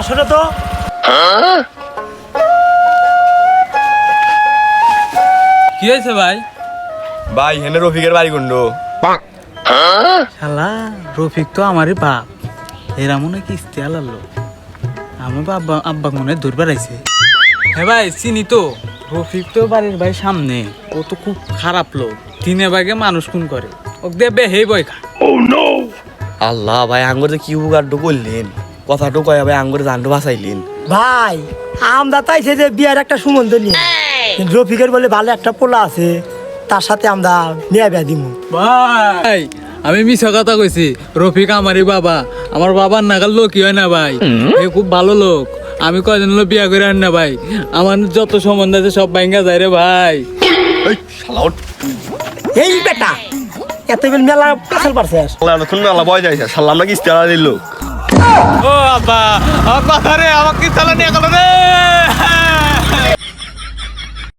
আসলে তো কি হয়েছে ভাই? ভাই হেনে রফিকের বাড়ি কোন? শালা রফিক তো আমারই বাপ, এরা মনে কিস্তি আলালো। আমার আব্বা মনে ধরবার আইছে। হ্যাঁ ভাই চিনি তো, রফিক তো বাড়ির ভাই সামনে, ও তো খুব খারাপ লোক, দিনে ভাগে মানুষ খুন করে, ও দেবে হে বই খা। আল্লাহ ভাই আঙ্গুর কি উপকারটা করলেন, কথাটা কয়া ভাই আঙ্গুর জানটা বাঁচাইলেন। ভাই আমরা তাইছে যে বিয়ার একটা সুমন্ত নিয়ে রফিকের বলে ভালো একটা পোলা আছে, তার সাথে আমরা মেয়া বিয়া দিব। ভাই আমি মিছা কথা কইছি, রফিক আমারই বাবা, আমার বাবার নাগাল লোকই হয় না ভাই, এ খুব ভালো লোক। আমি কয়দিন হলো বিয়া করে আন না ভাই, আমার যত সম্বন্ধ আছে সব ভাঙ্গা যায় রে ভাই। এই শালা ওঠ। এই বেটা এত বেল মেলা পেছাল পারছে। শালা এতক্ষণ মেলা বয় যাইছে, শালা আমরা কিস্তি আলাদা লোক। ও আব্বা, আমার কথা রে, আমাকে চালা নিয়ে গেল রে।